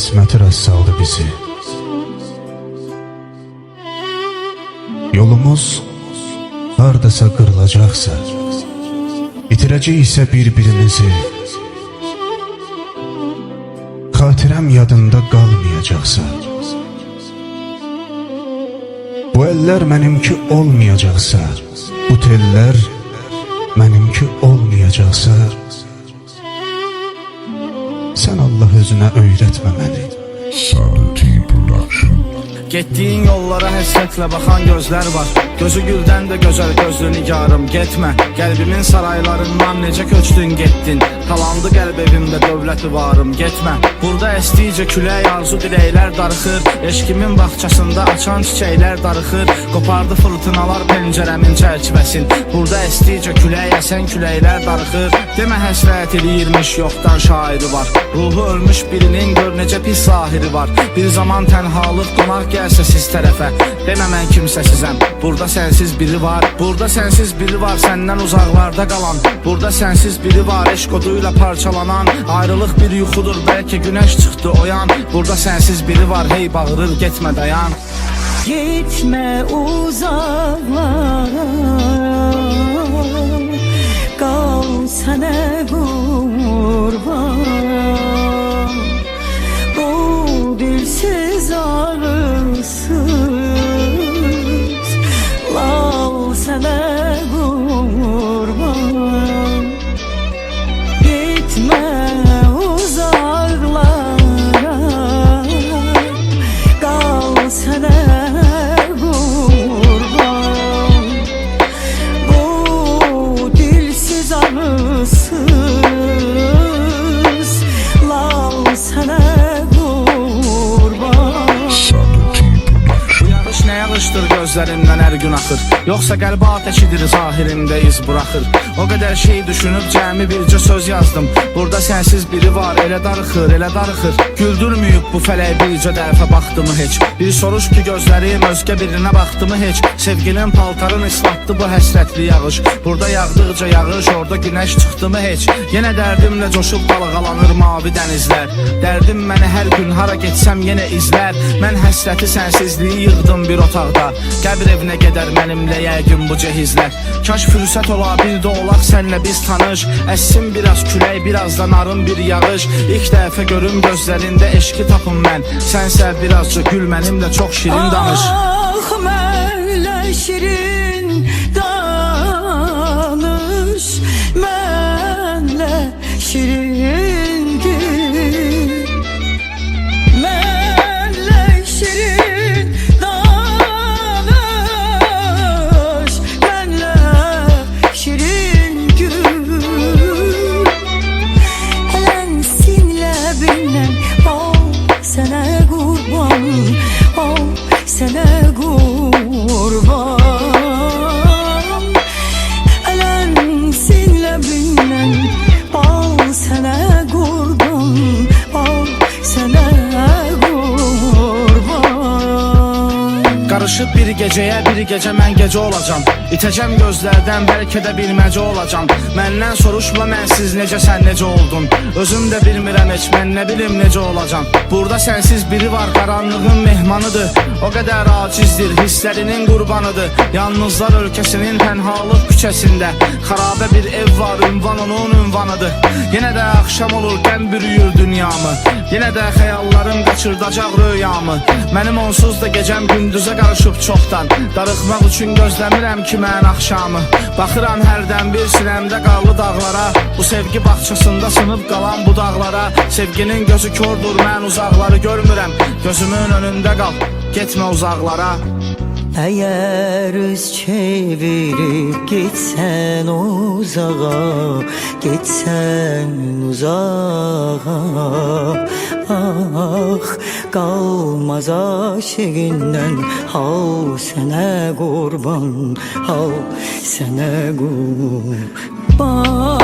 Qisməti rast saldı bizi. Yolumuz hardasa qırılacaqsa, itirəcəksə bir-birimizi, xatirəm yadında qalmayacaqsa, bu əllər mənimki olmayacaqsa, bu tellər mənimki olmayacaqsa, sən Allah özünə öyrətmə məni. Sadety Production. Getdiyin yollara həsrətlə baxan gözlər var. Gözü güldən də gözəl gözlü nigarım. Getmə, qəlbimin saraylarından necə köçdün getdin. Talandı qəlb evimdə dövləti varım. Getmə, burada əsdikcə külək arzu diləklər darıxır. Eşkimin bağçasında açan çiçəklər darıxır. Qopardı fırtınalar pəncərəmin çərçivəsin. Burada əsdikcə külək əsən küləklər darıxır. Demə həsrət eləyirmiş yoxdan şairi var. Ruhu ölmüş birinin gör necə pis zahiri var. Bir zaman tənhalıq qonaq gəlsə siz tərəfə. Demə mən kimsəsizəm, burada sənsiz biri var. Burada sənsiz biri var, səndən uzaqlarda qalan. Burada sənsiz biri var, eşq oduyla parçalanan. Ayrılıq bir yuxudur, bəlkə günəş çıxdı oyan. Burada sənsiz biri var, hey bağırır getmə dayan. Gitme uzaklara, kal sana kurban. Bu dilsiz ağrısız, lal sana kurban. Gitme uzaklara, kal sana kurban. Bu dilsiz ağrısız, lal sana kurban. Sadety Production. Bu yağış nə yağışdır gözlərindən hər gün axır. Yoxsa qəlbi ateşidir zahirində iz buraxır. O qədər şey düşünüb cəmi bircə söz yazdım. Burada sənsiz biri var, elə darıxır, elə darıxır. Güldürməyib bu fələk bircə dəfə baxdımı heç. Bir soruş ki gözlərim özgə birinə baxdımı heç. Sevginin paltarın islatdı bu həsrətli yağış. Burada yağdıqca yağış, orada günəş çıxdımı heç. Yenə dərdimlə coşub dalğalanır mavi dənizlər. Dərdim məni hər gün hara getsəm yenə izlər. Mən həsrəti sənsizliyi yığdım bir otaqda. Qəbir evinə gedər mənimlə yəqin bu cehizlər. Kaş fürsət ola bir də olaq sənlə biz tanış. Əssin biraz külək, biraz da narın bir yağış. İlk dəfə görüm gözlərində eşki tapım mən. Sənsə birazca gül mənimlə çox şirin danış. Ah mənlə şirin danış, mənlə şirin gül. Mənlə şirin danış, mənlə şirin gül. Elensin ləbindən, oh sənə qurban, oh sənə qurban. Elensin ləbindən, oh sənə qurban, oh sənə qurban. Qarışıb bir gecəyə, bir gecə mən gecə olacam. İtəcəm gözlərdən, bəlkə də bilməcə olacam. Məndən soruşma mənsiz necə, sən necə oldun? Özüm də bilmirəm heç, mən nə bilim necə olacam. Burada sənsiz biri var, qaranlığın mehmanıdır. O qədər acizdir, hisslərinin qurbanıdır. Yalnızlar ölkəsinin tənhalıq küçəsində xarabə bir ev var, ünvan onun ünvanıdır. Yenə də axşam olur, qəm bürüyür dünyamı. Yenə də xəyallarım qaçırdacaq rüyamı. Mənim onsuz da gecəm gündüzə qarışıb çoxdan. Darıxmaq üçün gözləmirəm ki mən axşamı. Baxıram hərdən bir sinəmdə qarlı dağlara. Bu sevgi bağçasında sınıb qalan bu dağlara. Sevginin gözü kördür, mən uzaqları görmürəm. Gözümün önündə qal, getmə uzaqlara. Eğer üz çevirip gitsen uzağa, gitsen uzağa, ah kalmaz aşığından, hav sene kurban, hav sene kurban.